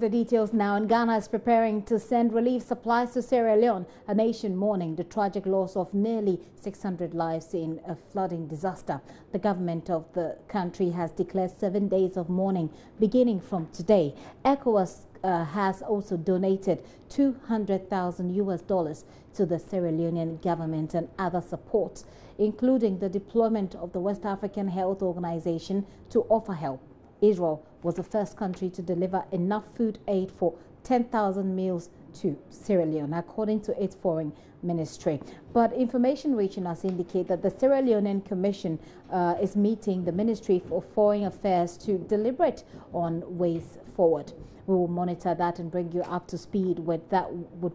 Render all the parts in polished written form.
the details now. And Ghana is preparing to send relief supplies to Sierra Leone, a nation mourning the tragic loss of nearly 600 lives in a flooding disaster. The government of the country has declared 7 days of mourning beginning from today. ECOWAS has also donated $200,000 to the Sierra Leonean government and other support, including the deployment of the West African Health Organization to offer help. Israel was the first country to deliver enough food aid for 10,000 meals to Sierra Leone, according to its foreign ministry. But information reaching us indicate that the Sierra Leonean Commission is meeting the Ministry for Foreign Affairs to deliberate on ways forward. We will monitor that and bring you up to speed with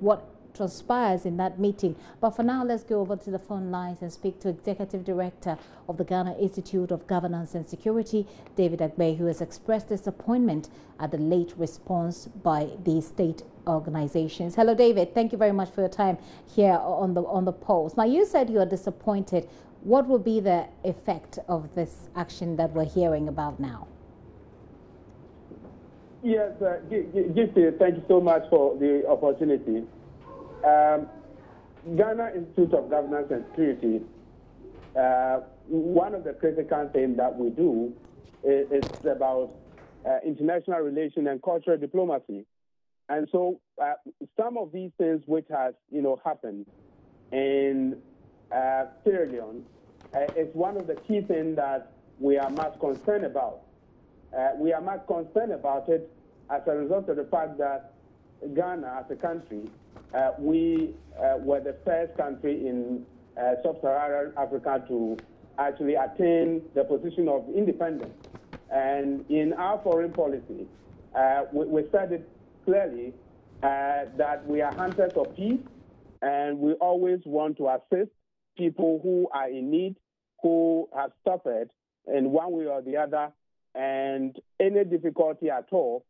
what transpires in that meeting. But for now, let's go over to the phone lines and speak to Executive Director of the Ghana Institute of Governance and Security, David Agbe, who has expressed disappointment at the late response by the state organizations. Hello, David. Thank you very much for your time here on the polls. Now, you said you are disappointed. What will be the effect of this action that we're hearing about now? Yes, Gifty, thank you so much for the opportunity. Ghana Institute of Governance and Security, one of the critical things that we do is about international relations and cultural diplomacy. And so some of these things which has, happened in Sierra Leone is one of the key things that we are much concerned about. We are much concerned about it as a result of the fact that Ghana, as a country, we were the first country in sub-Saharan Africa to actually attain the position of independence. And in our foreign policy, we said it clearly that we are hunters of peace, and we always want to assist people who are in need, who have suffered in one way or the other, and any difficulty at all,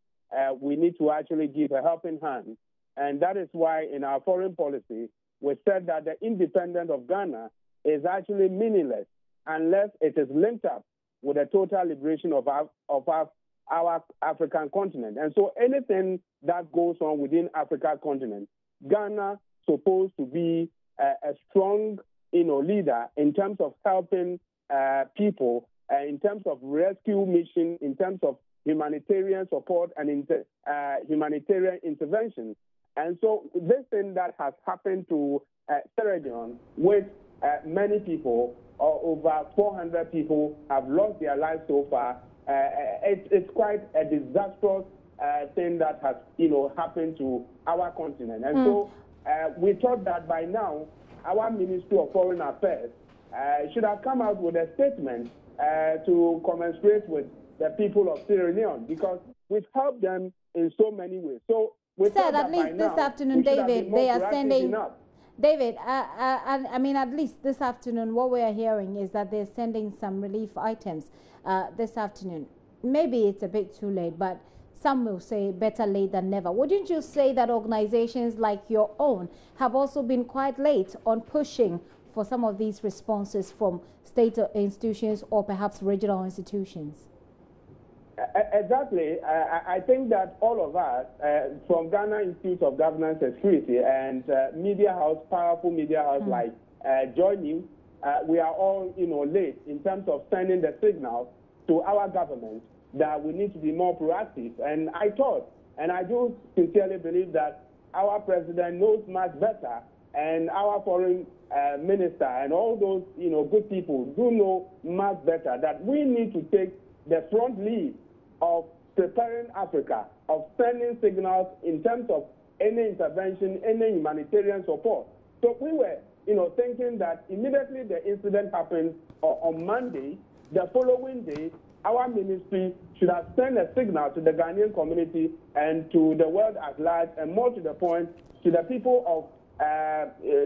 we need to actually give a helping hand. And that is why in our foreign policy, we said that the independence of Ghana is actually meaningless unless it is linked up with the total liberation of our African continent. And so anything that goes on within Africa continent, Ghana supposed to be a strong leader in terms of helping people, in terms of rescue mission, in terms of humanitarian support and humanitarian intervention. And so this thing that has happened to Sierra Leone, with many people, over 400 people have lost their lives so far, it's quite a disastrous thing that has happened to our continent. And so we thought that by now our Ministry of Foreign Affairs should have come out with a statement to commensurate with the people of Sierra Leone, because we've helped them in so many ways. So we said at least this afternoon, David, they are sending. David, I mean, at least this afternoon, what we are hearing is that they're sending some relief items this afternoon. Maybe it's a bit too late, but some will say better late than never. Wouldn't you say that organizations like your own have also been quite late on pushing for some of these responses from state institutions or perhaps regional institutions? Exactly. I think that all of us, from Ghana Institute of Governance and Security and media house, powerful media house like JoyNews, we are all, late in terms of sending the signal to our government that we need to be more proactive. And I thought, and I do sincerely believe that our president knows much better, and our foreign minister and all those, good people do know much better that we need to take the front lead of preparing Africa, of sending signals in terms of any intervention, any humanitarian support. So we were, thinking that immediately the incident happened on Monday, the following day, our ministry should have sent a signal to the Ghanaian community and to the world at large, and more to the point, to the people of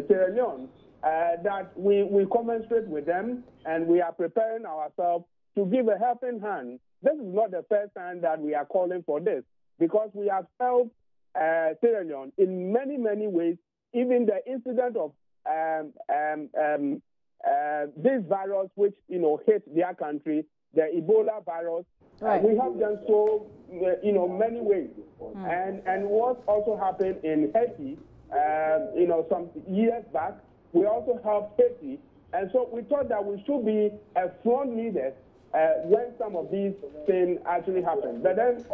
Sierra Leone, that we commensurate with them and we are preparing ourselves to give a helping hand. This is not the first time that we are calling for this, because we have helped Sierra Leone in many, many ways. Even the incident of this virus which hit their country, the Ebola virus, we helped them so many ways. And what also happened in Haiti, some years back, we also helped Haiti. And so we thought that we should be a front leader when some of these things actually happen. But then,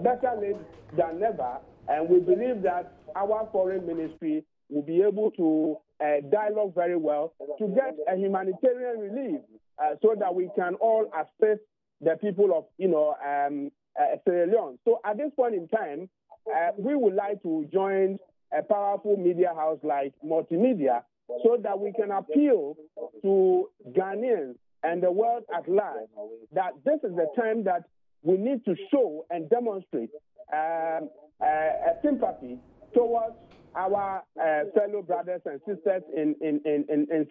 better late than never, and we believe that our foreign ministry will be able to dialogue very well to get a humanitarian relief so that we can all assist the people of, Sierra Leone. So at this point in time, we would like to join a powerful media house like Multimedia so that we can appeal to Ghanaians and the world at large that this is the time that we need to show and demonstrate a sympathy towards our fellow brothers and sisters in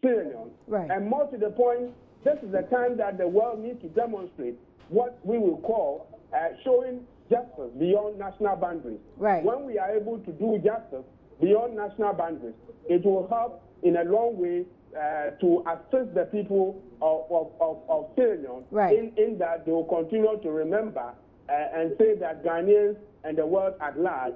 Sierra Leone. Right. And more to the point, this is the time that the world needs to demonstrate what we will call showing justice beyond national boundaries. Right. When we are able to do justice beyond national boundaries, it will help in a long way to assist the people of Sierra Leone right. in that they will continue to remember and say that Ghanaians and the world at large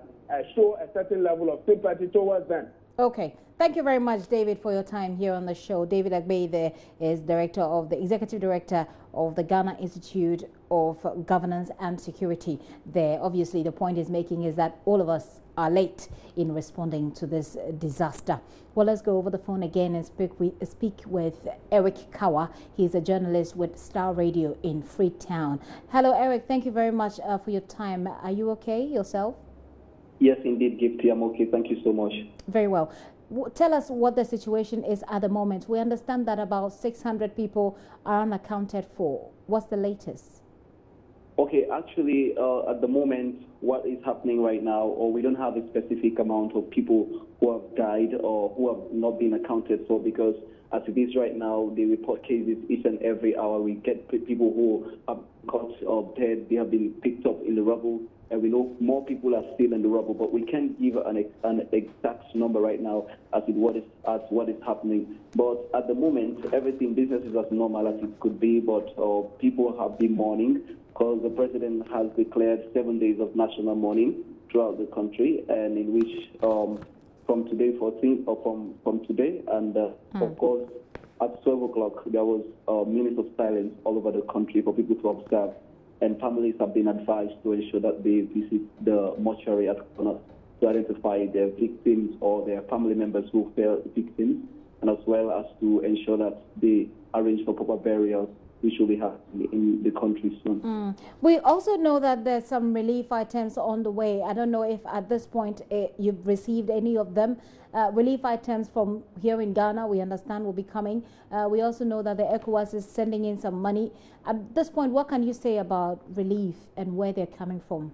show a certain level of sympathy towards them. Okay. Thank you very much, David, for your time here on the show. David Agbe there is Executive Director of the Ghana Institute of Governance and Security there. Obviously, the point he's making is that all of us are late in responding to this disaster. Well, let's go over the phone again and speak with Eric Kawa. He's a journalist with Star Radio in Freetown. Hello, Eric. Thank you very much for your time. Are you okay yourself? Yes, indeed, Gifty. I'm okay. Thank you so much. Very well. Tell us what the situation is at the moment. We understand that about 600 people are unaccounted for. What's the latest? Okay, actually, at the moment, what is happening right now, or we don't have a specific amount of people who have died or who have not been accounted for, because as it is right now, they report cases each and every hour. We get people who have caught or dead, they have been picked up in the rubble, and we know more people are still in the rubble, but we can't give an exact number right now as what is happening. But at the moment, business is as normal as it could be, but people have been mourning because the president has declared 7 days of national mourning throughout the country, and in which from today 14 or from today, and of course at 12 o'clock there was minutes of silence all over the country for people to observe, and families have been advised to ensure that they visit the mortuary at Kona to identify their victims or their family members who fell victims, and as well as to ensure that they arrange for proper burials, which will be happening in the country soon. We also know that there's some relief items on the way. I don't know if at this point you've received any of them. Relief items from here in Ghana, we understand, will be coming. We also know that the ECOWAS is sending in some money. At this point, what can you say about relief and where they're coming from?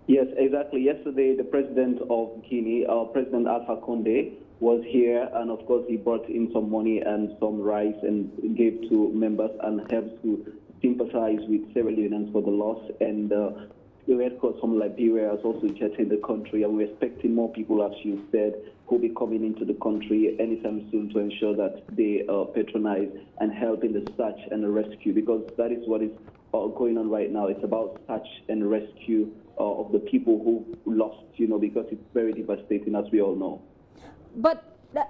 Yes, exactly. Yesterday, the president of Guinea, President Alpha Conde, was here, and of course he brought in some money and some rice and gave to members and helps to sympathize with Sierra Leoneans for the loss. And the Red Cross from Liberia has also jetted the country, and we're expecting more people, as you said, who will be coming into the country anytime soon to ensure that they patronize and help in the search and the rescue, because that is what is going on right now. It's about search and rescue of the people who lost, because it's very devastating, as we all know. But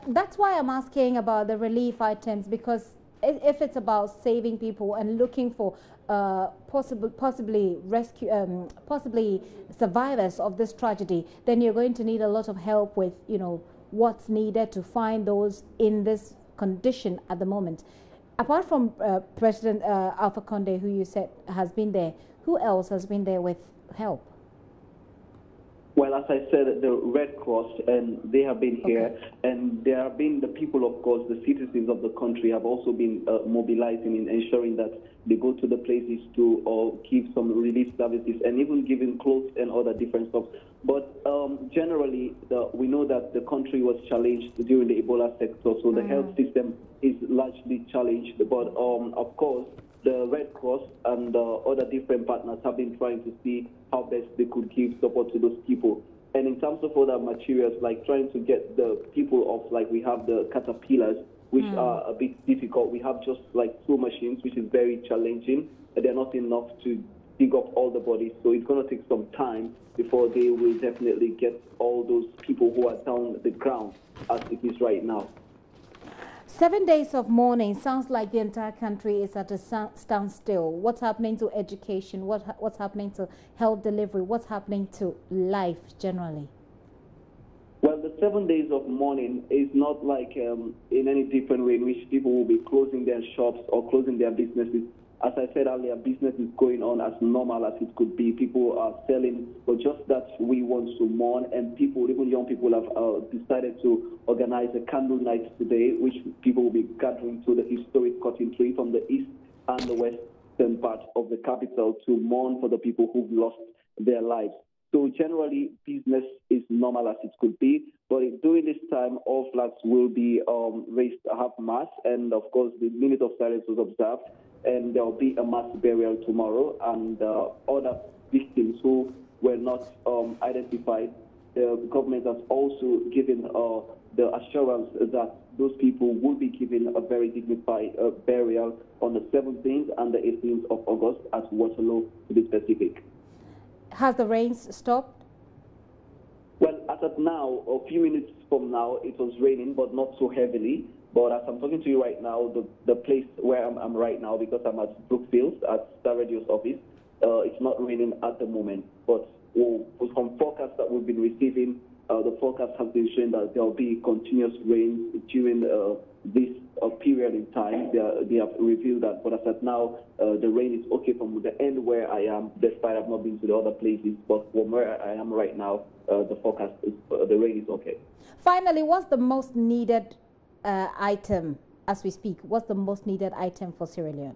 that's why I'm asking about the relief items, because if it's about saving people and looking for possibly survivors of this tragedy, then you're going to need a lot of help with, what's needed to find those in this condition at the moment. Apart from President Alpha Conde, who you said has been there, who else has been there with help? Well, as I said, the Red Cross, and they have been here, and there have been the people, of course, the citizens of the country have also been mobilizing in ensuring that they go to the places to give some relief services and even giving clothes and other different stuff. But generally, we know that the country was challenged during the Ebola sector, so the health system is largely challenged. But of course, the Red Cross and other different partners have been trying to see how best they could give support to those people. And in terms of other materials, like trying to get the people off, like we have the caterpillars, which are a bit difficult. We have just like 2 machines, which is very challenging. They're not enough to dig up all the bodies. So it's going to take some time before they will definitely get all those people who are down the ground as it is right now. 7 days of mourning sounds like the entire country is at a standstill. What's happening to education? What's happening to health delivery? What's happening to life generally? Well, the 7 days of mourning is not like in any different way in which people will be closing their shops or closing their businesses. As I said earlier, business is going on as normal as it could be. People are selling, but just that we want to mourn, and people, even young people, have decided to organize a candle night today, which people will be gathering to the historic cutting tree from the east and the western part of the capital to mourn for the people who've lost their lives. So generally, business is normal as it could be, but during this time, all flags will be raised half mast, and of course, the minute of silence was observed. And there will be a mass burial tomorrow, and other victims who were not identified. The government has also given the assurance that those people will be given a very dignified burial on the 17th and the 18th of August at Waterloo, to be specific. Has the rains stopped? Well, as of now, a few minutes from now, it was raining, but not so heavily. But as I'm talking to you right now, the place where I'm right now, because I'm at Brookfield, at Star Radio's office, it's not raining at the moment. But from forecasts that we've been receiving, the forecast has been showing that there will be continuous rains during this period in time. They have revealed that. But as of now, the rain is okay from the end where I am, despite I've not been to the other places. But from where I am right now, the forecast is the rain is okay. Finally, what's the most needed item as we speak? What's the most needed item for Sierra Leone?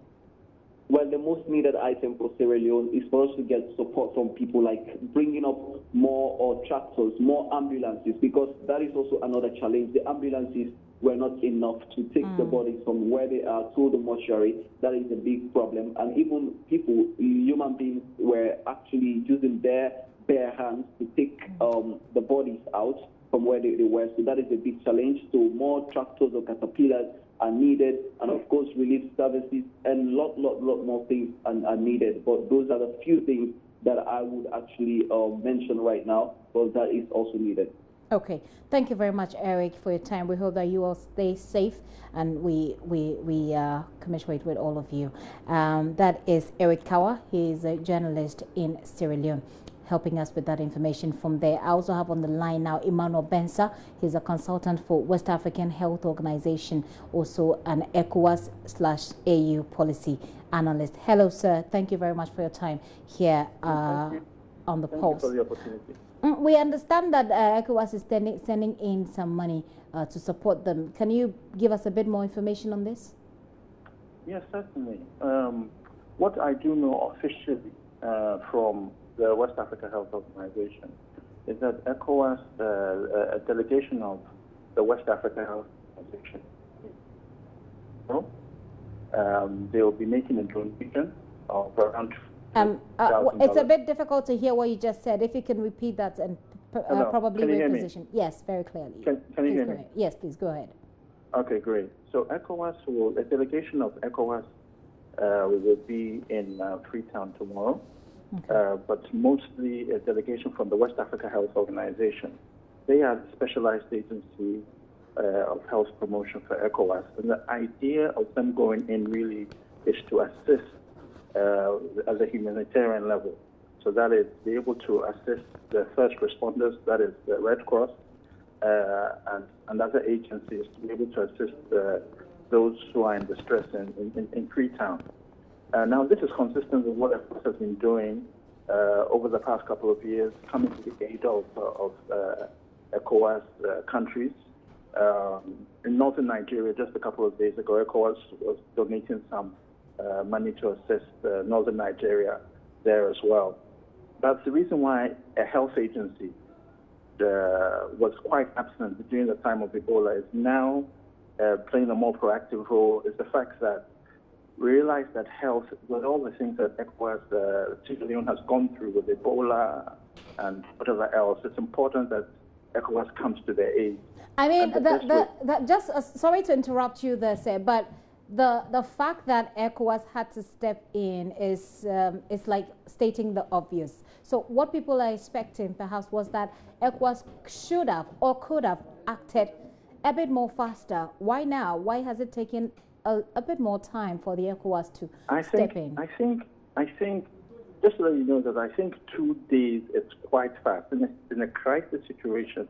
Well, the most needed item for Sierra Leone is for us to get support from people, like bringing up more tractors, more ambulances, because that is also another challenge. The ambulances were not enough to take the bodies from where they are to the mortuary. That is a big problem. And even people, human beings, were actually using their bare hands to take the bodies out from where they were. So that is a big challenge. So more tractors or caterpillars are needed, and of course relief services and lot more things are needed. But those are the few things that I would actually mention right now, but that is also needed. Okay, thank you very much, Eric, for your time. We hope that you all stay safe, and we commiserate with all of you. That is Eric Kawa. He is a journalist in Sierra Leone, helping us with that information from there. I also have on the line now Emmanuel Bensa. He's a consultant for West African Health Organization, also an ECOWAS/AU policy analyst. Hello, sir. Thank you very much for your time here on the Pulse. Thank you for the opportunity. We understand that ECOWAS is sending in some money to support them. Can you give us a bit more information on this? Yes, certainly. What I do know officially from the West Africa Health Organization is that ECOWAS, a delegation of the West Africa Health Organization, they will be making a donation of around it's a bit difficult to hear what you just said. If you can repeat that and probably reposition. Yes, very clearly. Can you hear me? Yes, please go ahead. Okay, great. So ECOWAS a delegation of ECOWAS will be in Freetown tomorrow. Okay. But mostly a delegation from the West Africa Health Organization. They are the specialized agency of health promotion for ECOWAS. And the idea of them going in really is to assist at the humanitarian level. So that is be able to assist the first responders, that is the Red Cross, and other agencies to be able to assist those who are in distress in Freetown. Now, this is consistent with what ECOWAS has been doing over the past couple of years, coming to the aid of ECOWAS countries. In northern Nigeria, just a couple of days ago, ECOWAS was donating some money to assist northern Nigeria there as well. That's the reason why a health agency was quite absent during the time of Ebola is now playing a more proactive role, is the fact that we realize that health, with all the things that ECOWAS, Sierra Leone has gone through with Ebola and whatever else, it's important that ECOWAS comes to their aid. I mean, sorry to interrupt you there, sir, but the fact that ECOWAS had to step in is like stating the obvious. So what people are expecting perhaps was that ECOWAS should have or could have acted a bit more faster. Why now? Why has it taken a bit more time for the ECOWAS to step in? I think, just to let you know that I think 2 days is quite fast. In a crisis situation,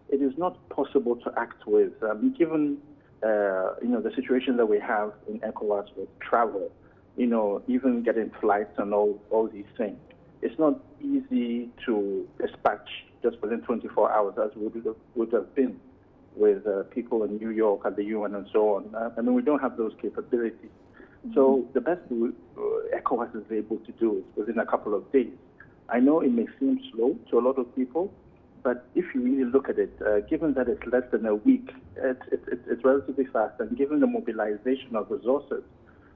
it is not possible to act with, given the situation that we have in ECOWAS with travel, even getting flights and all these things. It's not easy to dispatch just within 24 hours as would have been with people in New York at the UN and so on. We don't have those capabilities. So the best ECOWAS is able to do is within a couple of days. I know it may seem slow to a lot of people, but if you really look at it, given that it's less than a week, it's relatively fast. And given the mobilization of resources,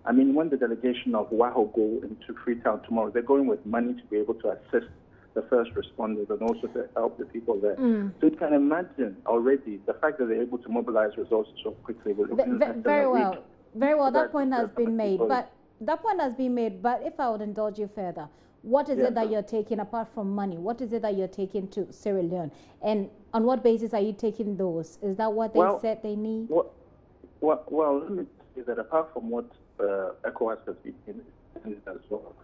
when the delegation of WAHO go into Freetown tomorrow, they're going with money to be able to assist the first responders and also to help the people there. So you can imagine already the fact that they're able to mobilize resources so quickly. Very well. Very well. That point has been made. But if I would indulge you further, what is it that you're taking apart from money? What is it that you're taking to Sierra Leone? And on what basis are you taking those? Is that what they said they need? Well, let me say that apart from what ECOWAS has been in as well,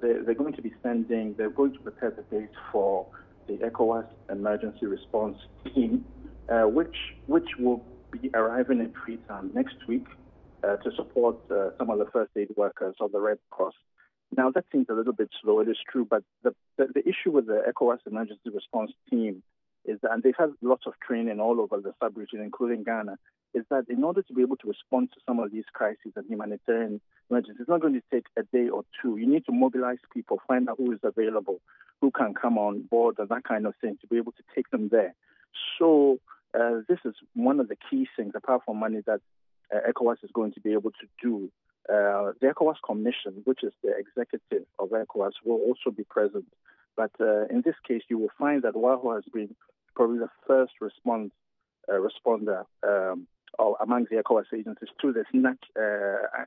they're going to prepare the date for the ECOWAS emergency response team, which will be arriving in Freetown next week to support some of the first aid workers of the Red Cross. Now, that seems a little bit slow, it is true, but the issue with the ECOWAS emergency response team is that, and they've had lots of training all over the sub-region, including Ghana, is that in order to be able to respond to some of these crises and humanitarian emergencies, it's not going to take a day or two. You need to mobilize people, find out who is available, who can come on board, and that kind of thing, to be able to take them there. So this is one of the key things, apart from money, that ECOWAS is going to be able to do. The ECOWAS Commission, which is the executive of ECOWAS, will also be present. But in this case, you will find that WAHO has been probably the first responder among the ECOWAS agencies to this, not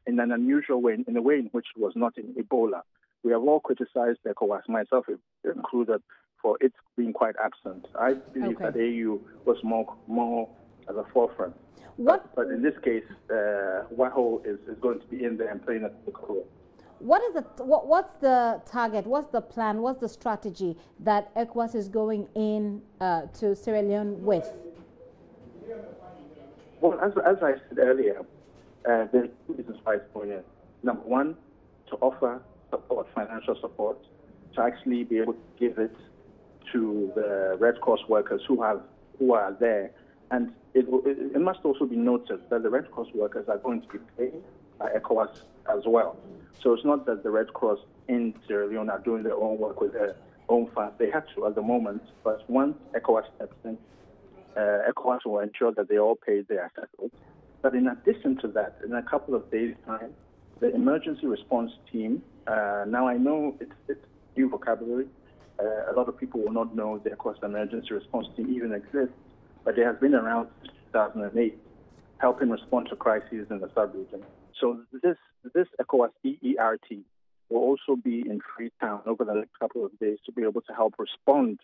in an unusual way, in a way in which it was not in Ebola. We have all criticized ECOWAS, myself included, for its being quite absent. I believe that AU was more at the forefront. But in this case, WAHO is going to be in there and playing a big role. What's the target? What's the plan? What's the strategy that ECOWAS is going in to Sierra Leone with? Well, as I said earlier, there's two reasons why it's going in. Number one, to offer support, financial support, to actually be able to give it to the Red Cross workers who are there. And it must also be noted that the Red Cross workers are going to be paid by ECOWAS as well. So it's not that the Red Cross in Sierra Leone are doing their own work with their own funds. They have to at the moment, but once ECOWAS steps in, ECOWAS will ensure that they all pay their settled. But in addition to that, in a couple of days' time, the emergency response team, now I know it's new vocabulary. A lot of people will not know the ECOWAS emergency response team even exists, but it has been around since 2008, helping respond to crises in the sub-region. So this ECOWAS EERT will also be in Freetown over the next couple of days to be able to help respond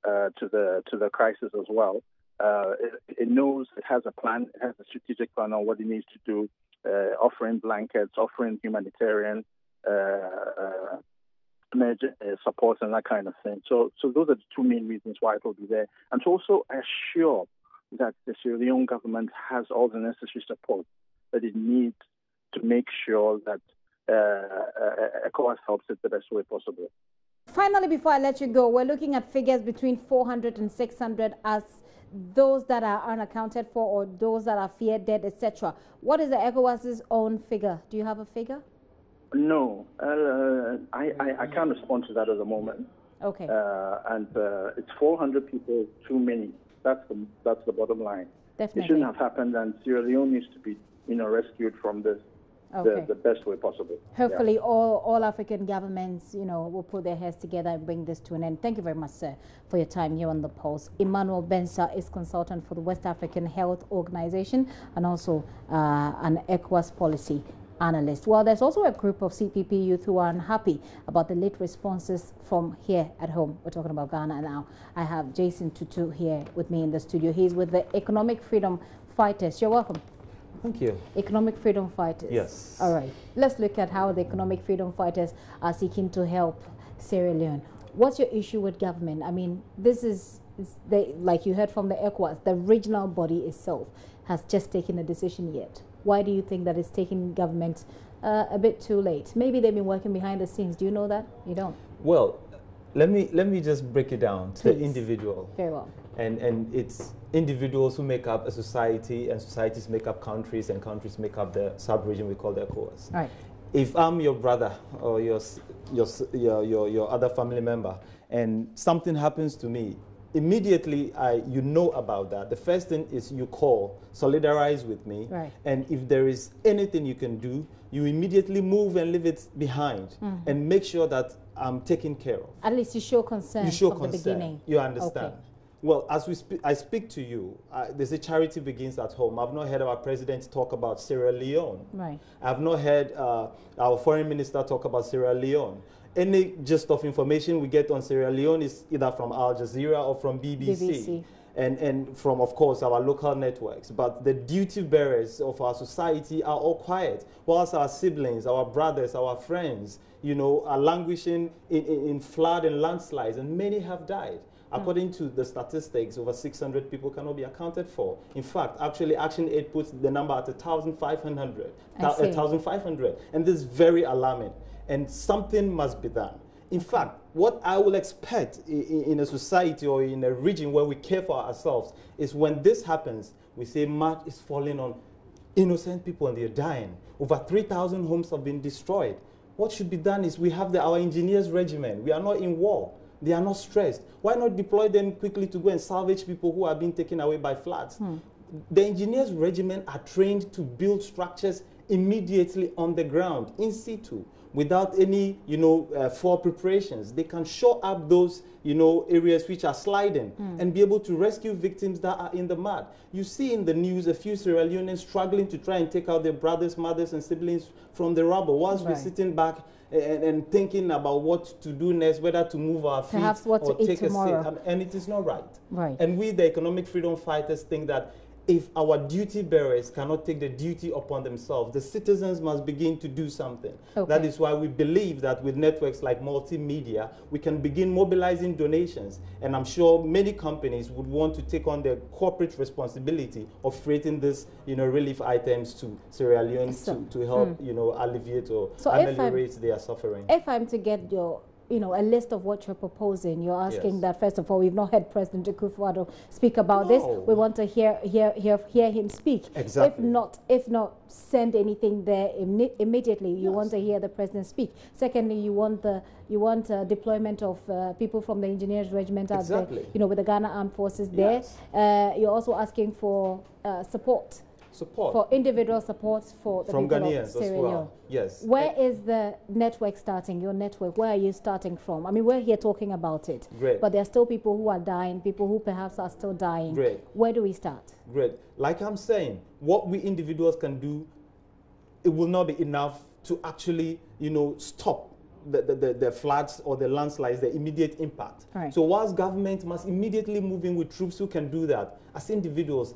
to the crisis as well. It knows, it has a plan, it has a strategic plan on what it needs to do, offering blankets, offering humanitarian support and that kind of thing. So those are the two main reasons why it will be there. And to also assure that the Sierra Leone government has all the necessary support that it needs to make sure that ECOWAS helps it the best way possible. Finally, before I let you go, we're looking at figures between 400 and 600 as those that are unaccounted for or those that are feared dead, etc. What is the ECOWAS's own figure? Do you have a figure? No, I can't respond to that at the moment. Okay. And it's 400 people too many. That's the bottom line. Definitely. It shouldn't have happened, and Sierra Leone needs to be rescued from this. the best way possible. Hopefully, all African governments, will put their heads together and bring this to an end. Thank you very much, sir, for your time here on The Pulse. Emmanuel Bensa is consultant for the West African Health Organization and also an ECOWAS policy analyst. Well, there's also a group of CPP youth who are unhappy about the late responses from here at home. We're talking about Ghana now. I have Jason Tutu here with me in the studio. He's with the Economic Freedom Fighters. You're welcome. Thank you. Economic Freedom Fighters. Yes. All right. Let's look at how the Economic Freedom Fighters are seeking to help Sierra Leone. What's your issue with government? I mean, this is like you heard from the ECOWAS, the regional body itself has just taken a decision yet. Why do you think that it's taking government a bit too late? Maybe they've been working behind the scenes. Do you know that? You don't? Well, let me just break it down to the individual. Very well. And it's individuals who make up a society, and societies make up countries, and countries make up the sub-region we call the ECOWAS. Right. If I'm your brother or your other family member, and something happens to me, immediately you know about that. The first thing is you call, solidarize with me, right. And if there is anything you can do, you immediately move and leave it behind, and make sure that I'm taken care of. At least you show concern you show from concern. the beginning. You understand. Okay. Well, as I speak to you, there's a charity begins at home. I've not heard our president talk about Sierra Leone. Right. I've not heard our foreign minister talk about Sierra Leone. Any gist of information we get on Sierra Leone is either from Al Jazeera or from BBC. And from, of course, our local networks. But the duty bearers of our society are all quiet, whilst our siblings, our brothers, our friends, are languishing in flood and landslides, and many have died. According to the statistics, over 600 people cannot be accounted for. In fact, actually, Action Aid puts the number at 1,500. 1,500. And this is very alarming. And something must be done. In fact, what I will expect in a society or in a region where we care for ourselves is when this happens, we say much is falling on innocent people and they're dying. Over 3,000 homes have been destroyed. What should be done is we have our engineers regiment. We are not in war. They are not stressed. Why not deploy them quickly to go and salvage people who are being taken away by floods? The engineers regiment are trained to build structures immediately on the ground, in situ, without any, fore preparations. They can shore up those, areas which are sliding and be able to rescue victims that are in the mud. You see in the news a few Sierra Leoneans struggling to try and take out their brothers, mothers, and siblings from the rubble, whilst we're sitting back and thinking about what to do next, whether to move our feet or take a seat. And it is not right. Right. And we, the Economic Freedom Fighters, think that if our duty bearers cannot take the duty upon themselves, the citizens must begin to do something. Okay. That is why we believe that with networks like multimedia, we can begin mobilizing donations. And I'm sure many companies would want to take on the corporate responsibility of freighting this, relief items to Sierra Leone to help, alleviate or ameliorate their suffering. If I'm to get your a list of what you're proposing. You're asking that, first of all, we've not heard President Akufo-Addo speak about this. We want to hear him speak. Exactly. If not, send anything there immediately. You want to hear the president speak. Secondly, you want deployment of people from the engineers regiment out there, with the Ghana Armed Forces there. You're also asking for support. For individual support for the from people Ghanaians of Sierra Leone. Yes. Where is the network starting, your network? Where are you starting from? I mean, we're here talking about it. Great. But there are still people who are dying, people who perhaps are still dying. Great. Where do we start? Great. Like I'm saying, what we individuals can do, it will not be enough to actually, stop the floods or the landslides, the immediate impact. Right. So whilst government must immediately move in with troops who can do that, as individuals,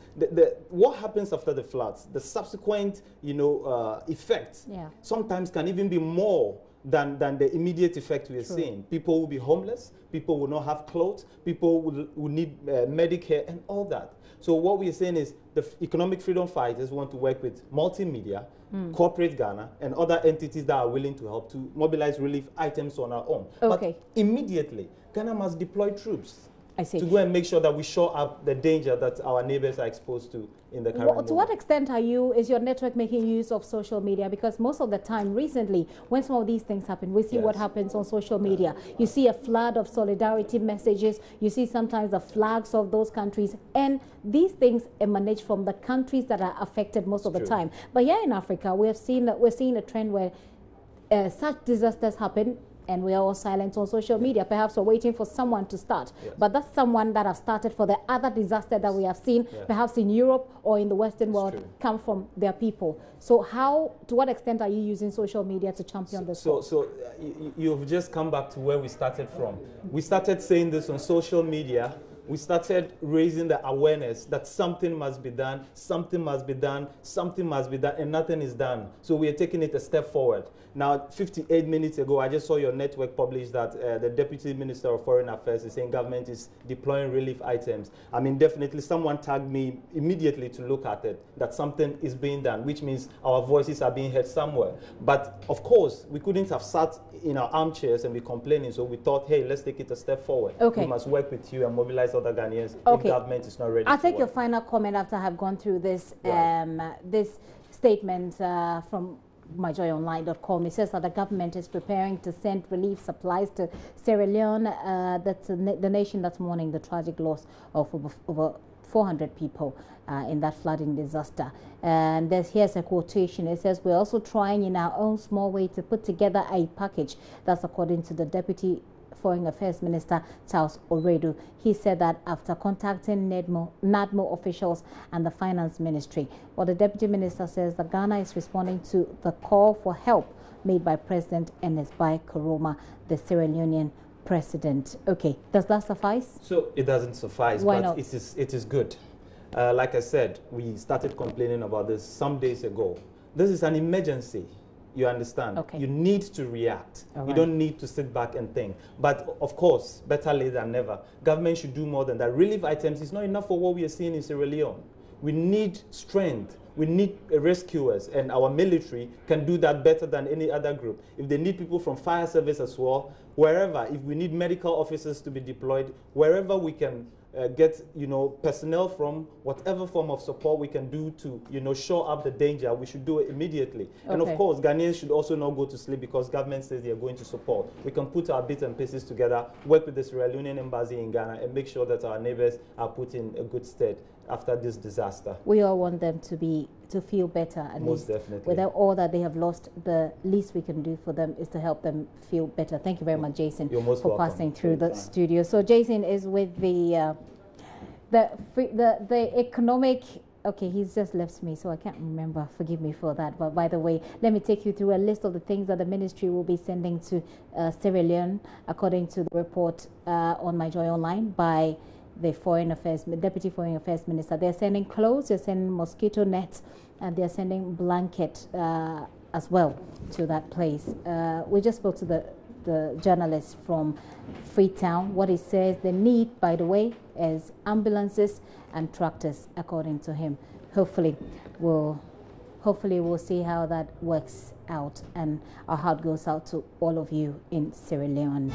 what happens after the floods, the subsequent, effects, sometimes can even be more than the immediate effect we are seeing. People will be homeless, people will not have clothes, people will need Medicare and all that. So what we are saying is the Economic Freedom Fighters want to work with multimedia, corporate Ghana, and other entities that are willing to help to mobilize relief items on our own. Okay. But immediately, Ghana must deploy troops. I see. To go and make sure that we show up the danger that our neighbors are exposed to in the current moment. To what extent is your network making use of social media? Because most of the time, recently, when some of these things happen, we see what happens on social media. You see a flood of solidarity messages. You see sometimes the flags of those countries. And these things emanate from the countries that are affected most of the time. But here in Africa, we're seeing a trend where such disasters happen, and we are all silent on social media. Perhaps we're waiting for someone to start. But that's someone that has started for the other disaster that we have seen, perhaps in Europe or in the Western world, come from their people. So to what extent are you using social media to champion this? So you've just come back to where we started from. We started saying this on social media. We started raising the awareness that something must be done, something must be done, something must be done, and nothing is done. So we are taking it a step forward. Now, 58 minutes ago, I just saw your network publish that the Deputy Minister of Foreign Affairs is saying government is deploying relief items. I mean, definitely someone tagged me immediately to look at it, that something is being done, which means our voices are being heard somewhere. But of course, we couldn't have sat in our armchairs and be complaining, so we thought, hey, let's take it a step forward. We must work with you and mobilize other Ghanaians if government is not ready. I'll take your final comment after I have gone through this this statement from myjoyonline.com. It says that the government is preparing to send relief supplies to Sierra Leone, that's the nation that's mourning the tragic loss of over 400 people in that flooding disaster. And here's a quotation. It says, we're also trying in our own small way to put together a package. That's according to the Deputy Foreign Affairs Minister Charles Oredu. He said that after contacting NADMO officials and the Finance Ministry. Well, the Deputy Minister says that Ghana is responding to the call for help made by President Enesbai Koroma, the Sierra Leonean president. Okay, does that suffice? So it doesn't suffice. Why but not? It is good. Like I said, we started complaining about this some days ago. This is an emergency. You understand? You need to react. You don't need to sit back and think. But of course, better late than never. Government should do more than that. Relief items is not enough for what we are seeing in Sierra Leone. We need strength. We need rescuers, and our military can do that better than any other group. If they need people from fire service as well, wherever, if we need medical officers to be deployed, wherever we can get, personnel from, whatever form of support we can do to, show up the danger, we should do it immediately. And of course, Ghanaians should also not go to sleep because government says they are going to support. We can put our bits and pieces together, work with the Sierra Leonean embassy in Ghana, and make sure that our neighbors are put in a good stead after this disaster. We all want them to feel better, at Most least. definitely. Without all that they have lost, the least we can do for them is to help them feel better. Thank you very much, Jason, for passing through the studio. So Jason is with the economic. Okay, he's just left me, so I can't remember. Forgive me for that. But by the way, let me take you through a list of the things that the ministry will be sending to Sierra Leone, according to the report on My Joy Online by the Deputy Foreign Affairs Minister. They're sending clothes, they're sending mosquito nets, and they're sending blanket as well to that place. We just spoke to the journalist from Freetown. What he says they need, by the way, is ambulances and tractors, according to him. Hopefully we'll see how that works out, and our heart goes out to all of you in Sierra Leone.